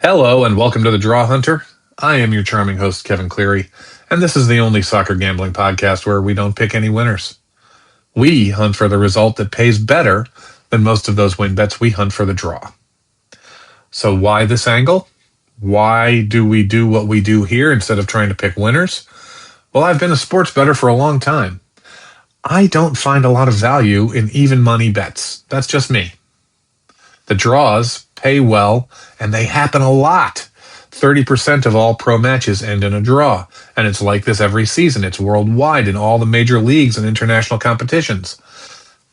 Hello and welcome to the Drawhunter. I am your charming host, Kevin Cleary, and this is the only soccer gambling podcast where we don't pick any winners. We hunt for the result that pays better than most of those win bets. We hunt for the draw. So why this angle? Why do we do what we do here instead of trying to pick winners? Well, I've been a sports bettor for a long time. I don't find a lot of value in even money bets. That's just me. The draws pay well, and they happen a lot. 30% of all pro matches end in a draw, and it's like this every season. It's worldwide in all the major leagues and international competitions.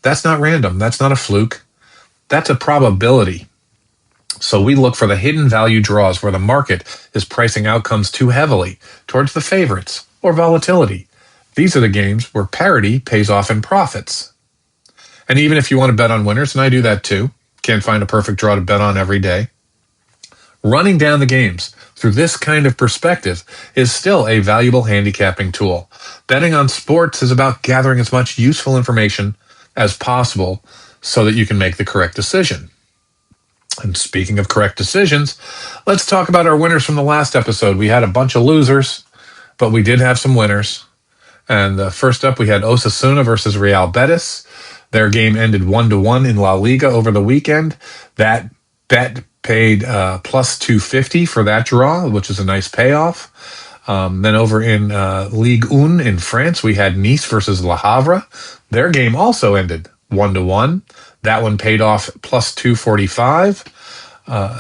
That's not random. That's not a fluke. That's a probability. So we look for the hidden value draws where the market is pricing outcomes too heavily towards the favorites or volatility. These are the games where parity pays off in profits. And even if you want to bet on winners, and I do that too, can't find a perfect draw to bet on every day, running down the games through this kind of perspective is still a valuable handicapping tool. Betting on sports is about gathering as much useful information as possible so that you can make the correct decision. And speaking of correct decisions, let's talk about our winners from the last episode. We had a bunch of losers, but we did have some winners. And first up, we had Osasuna versus Real Betis. Their game ended 1-1 in La Liga over the weekend. That bet paid plus 250 for that draw, which is a nice payoff. Then over in Ligue 1 in France, we had Nice versus Le Havre. Their game also ended 1-1. That one paid off plus 245.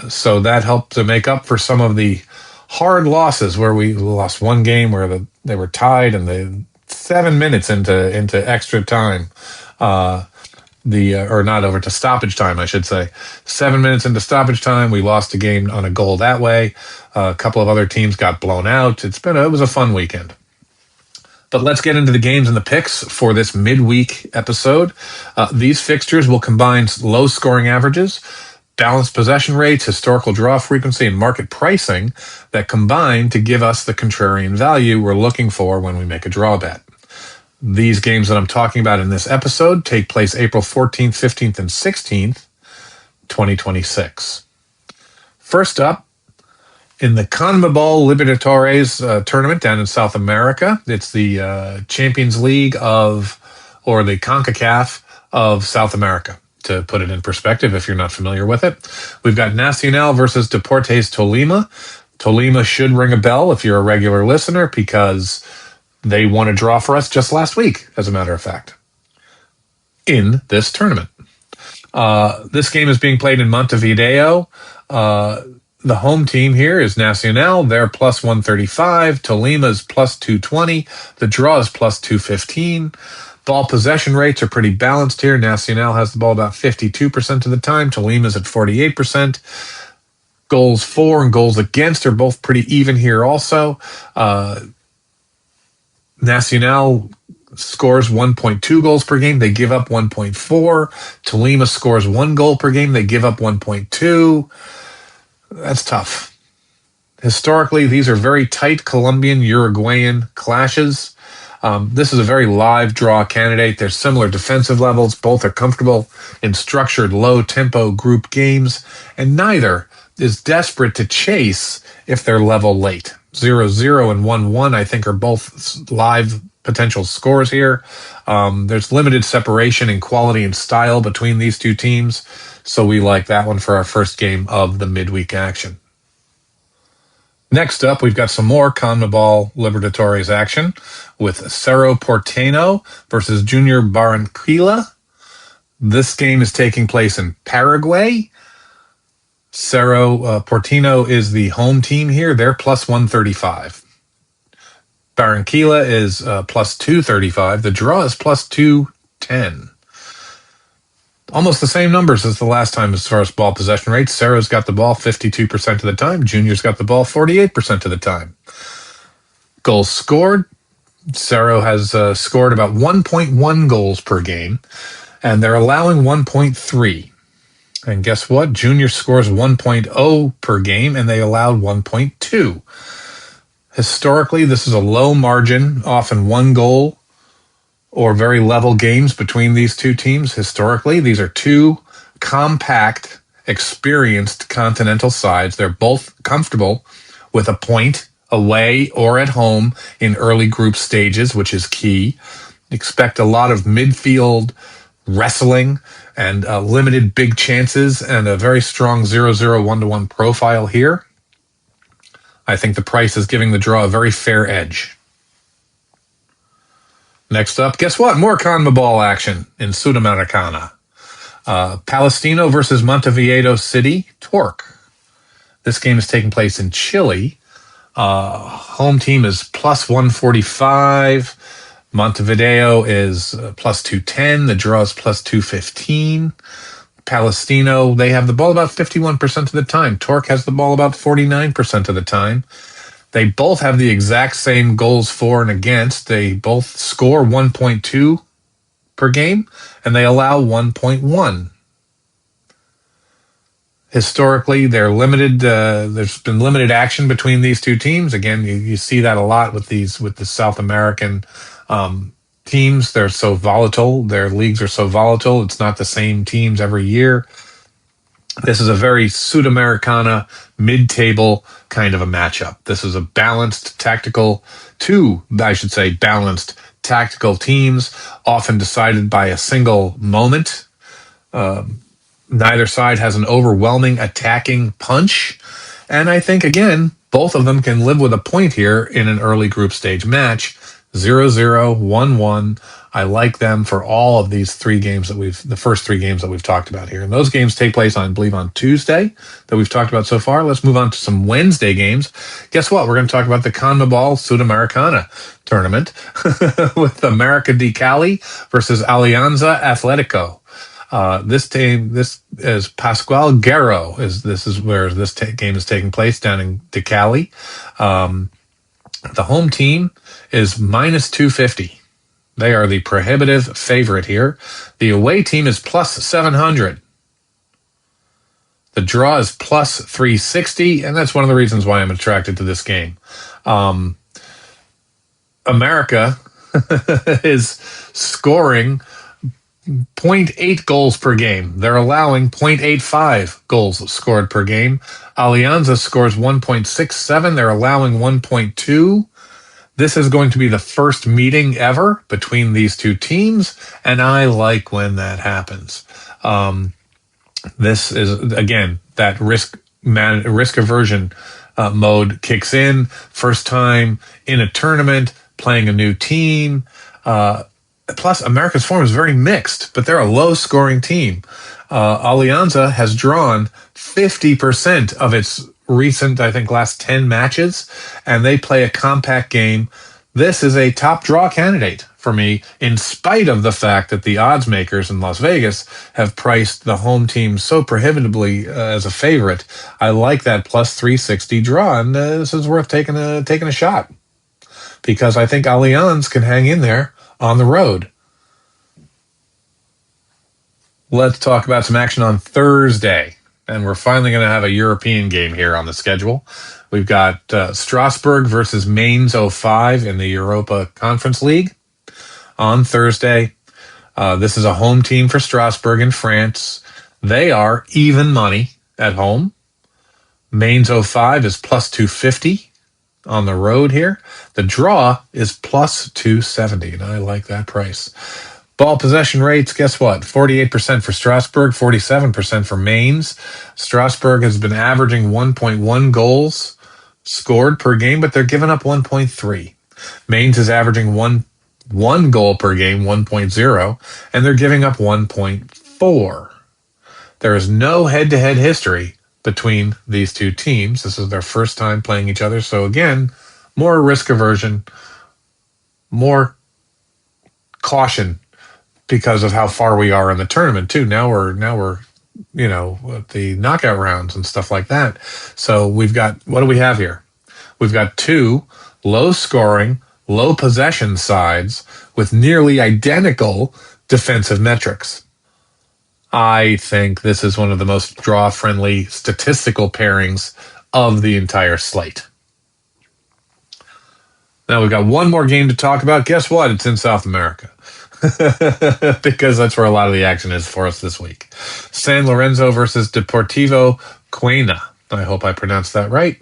So that helped to make up for some of the hard losses where we lost one game where they were tied and they 7 minutes into extra time. Or not over to stoppage time, I should say. 7 minutes into stoppage time, we lost a game on a goal that way. A couple of other teams got blown out. It was a fun weekend. But let's get into the games and the picks for this midweek episode. These fixtures will combine low scoring averages, balanced possession rates, historical draw frequency, and market pricing that combine to give us the contrarian value we're looking for when we make a draw bet. These games that I'm talking about in this episode take place April 14th, 15th, and 16th, 2026. First up, in the CONMEBOL Libertadores tournament down in South America, it's the Champions League or the CONCACAF of South America, to put it in perspective if you're not familiar with it. We've got Nacional versus Deportes Tolima. Tolima should ring a bell if you're a regular listener because they won a draw for us just last week, as a matter of fact, in this tournament. This game is being played in Montevideo. The home team here is Nacional. They're plus 135. Tolima's plus 220. The draw is plus 215. Ball possession rates are pretty balanced here. Nacional has the ball about 52% of the time. Tolima's at 48%. Goals for and goals against are both pretty even here also. Nacional scores 1.2 goals per game. They give up 1.4. Tolima scores 1 goal per game. They give up 1.2. That's tough. Historically, these are very tight Colombian-Uruguayan clashes. This is a very live draw candidate. There's similar defensive levels. Both are comfortable in structured, low-tempo group games, and neither is desperate to chase if they're level late. 0-0 and 1-1, I think, are both live potential scores here. There's limited separation in quality and style between these two teams, so we like that one for our first game of the midweek action. Next up, we've got some more CONMEBOL Libertadores action with Cerro Porteño versus Junior Barranquilla. This game is taking place in Paraguay. Cerro Porteño is the home team here. They're plus 135. Barranquilla is plus 235. The draw is plus 210. Almost the same numbers as the last time as far as ball possession rates. Cerro's got the ball 52% of the time. Junior's got the ball 48% of the time. Goals scored. Cerro has scored about 1.1 goals per game, and they're allowing 1.3. And guess what? Junior scores 1.0 per game, and they allowed 1.2. Historically, this is a low margin, often one goal or very level games between these two teams. Historically, these are two compact experienced continental sides. They're both comfortable with a point away or at home in early group stages, which is key. Expect a lot of midfield wrestling and limited big chances and a very strong 0-0 1-1 profile here. I think the price is giving the draw a very fair edge. Next up, guess what? More CONMEBOL action in Sudamericana. Palestino versus Montevideo City, Torque. This game is taking place in Chile. Home team is plus 145. Montevideo is plus 210. The draw is plus 215. Palestino, they have the ball about 51% of the time. Torque has the ball about 49% of the time. They both have the exact same goals for and against. They both score 1.2 per game, and they allow 1.1. Historically, they're limited. There's been limited action between these two teams. Again, you see that a lot with the South American teams. They're so volatile. Their leagues are so volatile. It's not the same teams every year. This is a very Sudamericana mid-table kind of a matchup. This is a balanced tactical teams, often decided by a single moment. Neither side has an overwhelming attacking punch. And I think, again, both of them can live with a point here in an early group stage match. 0-0, 1-1. I like them for all of these the first three games that we've talked about here. And those games take place, I believe, on Tuesday that we've talked about so far. Let's move on to some Wednesday games. Guess what? We're going to talk about the CONMEBOL Sudamericana tournament with America de Cali versus Alianza Atletico. This is Pascual Guerrero. This is where this game is taking place, down in de Cali. The home team is minus 250. They are the prohibitive favorite here. The away team is plus 700. The draw is plus 360, and that's one of the reasons why I'm attracted to this game. America is scoring 0.8 goals per game. They're allowing 0.85 goals scored per game. Alianza scores 1.67. They're allowing 1.2. This is going to be the first meeting ever between these two teams, and I like when that happens. This is, again, that risk aversion mode kicks in. First time in a tournament, playing a new team. Plus, America's form is very mixed, but they're a low-scoring team. Alianza has drawn 50% of its recent, I think, last 10 matches, and they play a compact game. This is a top draw candidate for me, in spite of the fact that the odds makers in Las Vegas have priced the home team so prohibitively as a favorite. I like that plus 360 draw, and this is worth taking a shot, because I think Allianz can hang in there on the road. Let's talk about some action on Thursday. And we're finally going to have a European game here on the schedule. We've got Strasbourg versus Mainz 05 in the Europa Conference League on Thursday. This is a home team for Strasbourg in France. They are even money at home. Mainz 05 is plus 250 on the road here. The draw is plus 270, and I like that price. Ball possession rates, guess what? 48% for Strasbourg, 47% for Mainz. Strasbourg has been averaging 1.1 goals scored per game, but they're giving up 1.3. Mainz is averaging one goal per game, 1.0, and they're giving up 1.4. There is no head-to-head history between these two teams. This is their first time playing each other. So again, more risk aversion, more caution, because of how far we are in the tournament too. Now we're at the knockout rounds and stuff like that. So what do we have here? We've got two low scoring, low possession sides with nearly identical defensive metrics. I think this is one of the most draw friendly statistical pairings of the entire slate. Now we've got one more game to talk about. Guess what? It's in South America. because that's where a lot of the action is for us this week. San Lorenzo versus Deportivo Cuenca. I hope I pronounced that right.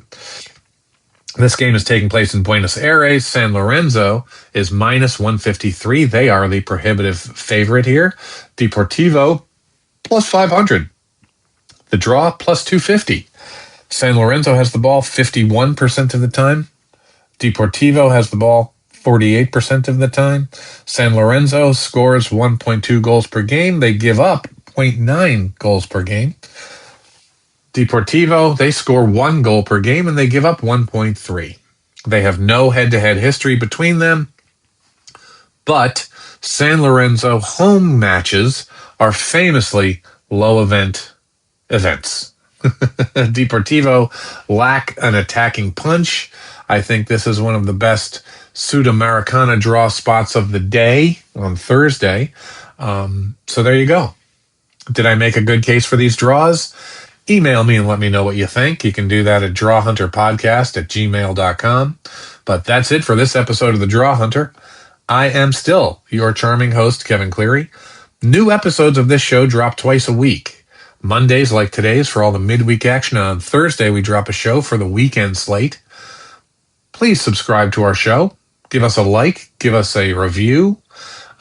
This game is taking place in Buenos Aires. San Lorenzo is minus 153. They are the prohibitive favorite here. Deportivo plus 500. The draw plus 250. San Lorenzo has the ball 51% of the time. Deportivo has the ball 48% of the time. San Lorenzo scores 1.2 goals per game. They give up 0.9 goals per game. Deportivo, they score 1 goal per game and they give up 1.3. They have no head-to-head history between them, but San Lorenzo home matches are famously low-events. Deportivo lack an attacking punch. I think this is one of the best Sudamericana draw spots of the day on Thursday. So there you go. Did I make a good case for these draws? Email me and let me know what you think. You can do that at drawhunterpodcast@gmail.com. But that's it for this episode of The Draw Hunter. I am still your charming host, Kevin Cleary. New episodes of this show drop twice a week. Mondays, like today's, for all the midweek action. On Thursday, we drop a show for the weekend slate. Please subscribe to our show. Give us a like. Give us a review.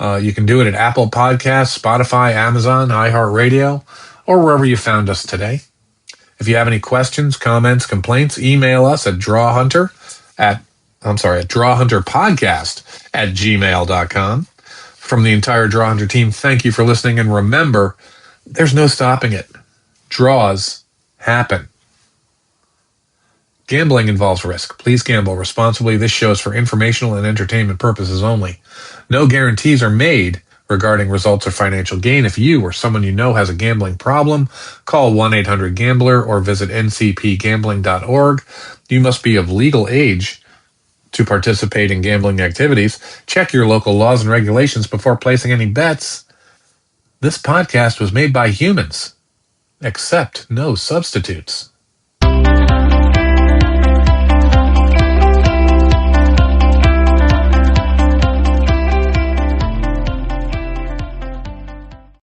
You can do it at Apple Podcasts, Spotify, Amazon, iHeartRadio, or wherever you found us today. If you have any questions, comments, complaints, email us at drawhunterpodcast@gmail.com. From the entire Drawhunter team, thank you for listening, and remember, there's no stopping it. Draws happen. Gambling involves risk. Please gamble responsibly. This show is for informational and entertainment purposes only. No guarantees are made regarding results or financial gain. If you or someone you know has a gambling problem, call 1-800-GAMBLER or visit ncpgambling.org. You must be of legal age to participate in gambling activities. Check your local laws and regulations before placing any bets. This podcast was made by humans. Accept no substitutes.